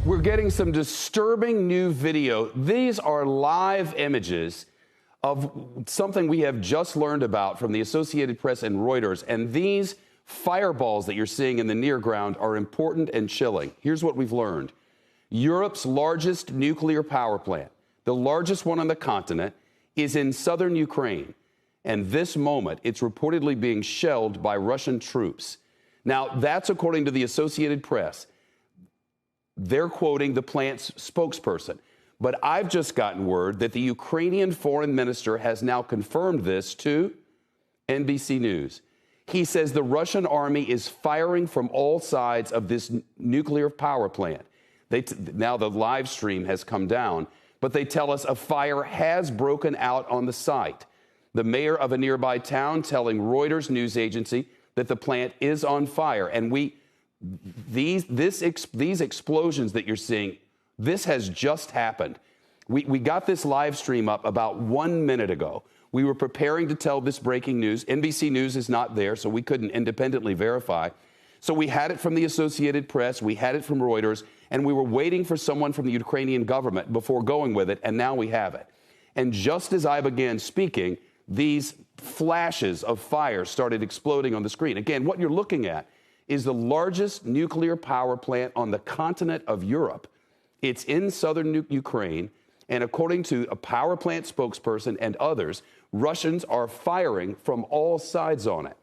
We're getting some disturbing new video. These are live images of something we have just learned about from the Associated Press and Reuters. And these fireballs that you're seeing in the near ground are important and chilling. Here's what we've learned. Europe's largest nuclear power plant, the largest one on the continent, is in southern Ukraine. And this moment, it's reportedly being shelled by Russian troops. Now, that's according to the Associated Press. They're quoting the plant's spokesperson. But I've just gotten word that the Ukrainian foreign minister has now confirmed this to NBC News. He says the Russian army is firing from all sides of this nuclear power plant. Now the live stream has come down, but they tell us a fire has broken out on the site. The mayor of a nearby town telling Reuters news agency that the plant is on fire. And these explosions that you're seeing, this has just happened. We got this live stream up about 1 minute ago. We were preparing to tell this breaking news. NBC News is not there, so we couldn't independently verify. So we had it from the Associated Press, we had it from Reuters, and we were waiting for someone from the Ukrainian government before going with it, and now we have it. And just as I began speaking, these flashes of fire started exploding on the screen. Again, what you're looking at is the largest nuclear power plant on the continent of Europe. It's in southern Ukraine, and according to a power plant spokesperson and others, Russians are firing from all sides on it.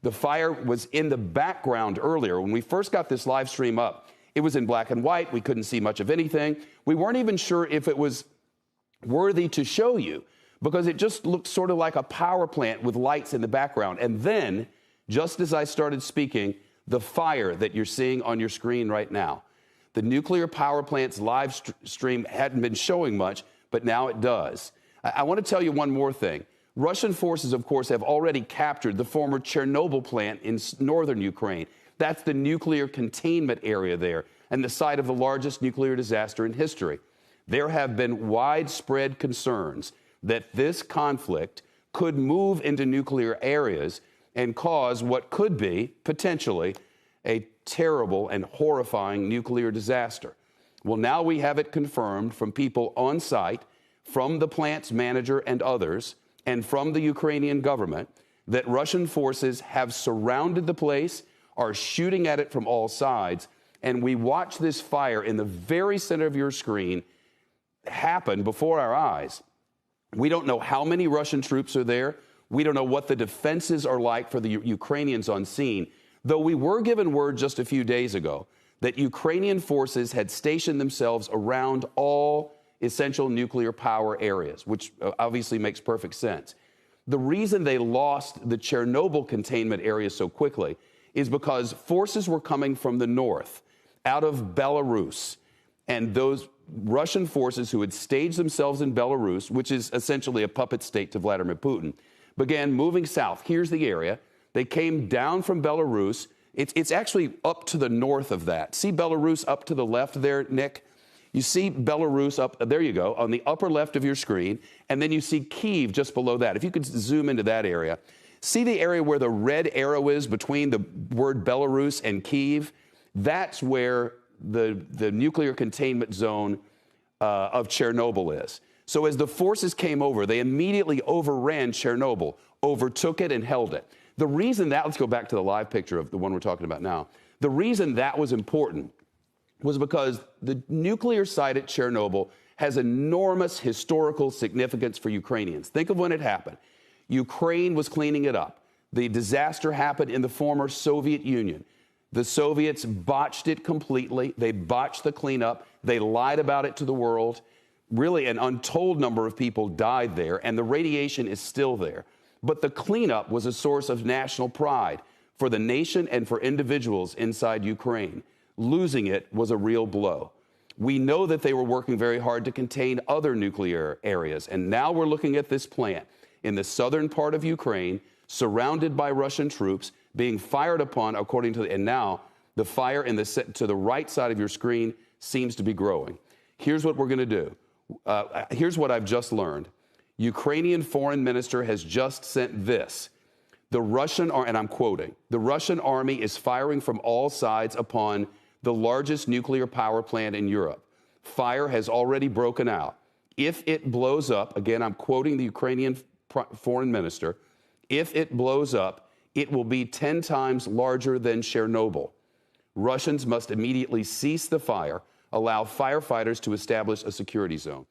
The fire was in the background earlier. When we first got this live stream up, it was in black and white. We couldn't see much of anything. We weren't even sure if it was worthy to show you because it just looked sort of like a power plant with lights in the background. And then, just as I started speaking, the fire that you're seeing on your screen right now. The nuclear power plant's live stream hadn't been showing much, but now it does. I want to tell you one more thing. Russian forces, of course, have already captured the former Chornobyl plant in northern Ukraine. That's the nuclear containment area there and the site of the largest nuclear disaster in history. There have been widespread concerns that this conflict could move into nuclear areas and cause what could be, potentially, a terrible and horrifying nuclear disaster. Well, now we have it confirmed from people on site, from the plant's manager and others, and from the Ukrainian government, that Russian forces have surrounded the place, are shooting at it from all sides, and we watch this fire in the very center of your screen happen before our eyes. We don't know how many Russian troops are there. We don't know what the defenses are like for the Ukrainians on scene, though we were given word just a few days ago that Ukrainian forces had stationed themselves around all essential nuclear power areas, which obviously makes perfect sense. The reason they lost the Chernobyl containment area so quickly is because forces were coming from the north, out of Belarus, and those Russian forces who had staged themselves in Belarus, which is essentially a puppet state to Vladimir Putin, began moving south. Here's the area. They came down from Belarus. It's actually up to the north of that. See Belarus up to the left there, Nick? You see Belarus up, there you go, on the upper left of your screen, and then you see Kyiv just below that. If you could zoom into that area. See the area where the red arrow is between the word Belarus and Kyiv? That's where the nuclear containment zone of Chernobyl is. So as the forces came over, they immediately overran Chernobyl, overtook it and held it. The reason that, let's go back to the live picture of the one we're talking about now. The reason that was important was because the nuclear site at Chernobyl has enormous historical significance for Ukrainians. Think of when it happened. Ukraine was cleaning it up. The disaster happened in the former Soviet Union. The Soviets botched it completely. They botched the cleanup. They lied about it to the world. Really, an untold number of people died there, and the radiation is still there. But the cleanup was a source of national pride for the nation and for individuals inside Ukraine. Losing it was a real blow. We know that they were working very hard to contain other nuclear areas, and now we're looking at this plant in the southern part of Ukraine, surrounded by Russian troops, being fired upon, according to, and now the fire to the right side of your screen seems to be growing. Here's what we're going to do. Here's what I've just learned. Ukrainian foreign minister has just sent this. The Russian, and I'm quoting, the Russian army is firing from all sides upon the largest nuclear power plant in Europe. Fire has already broken out. If it blows up, again, I'm quoting the Ukrainian foreign minister, if it blows up, it will be 10 times larger than Chernobyl. Russians must immediately cease the fire, allow firefighters to establish a security zone.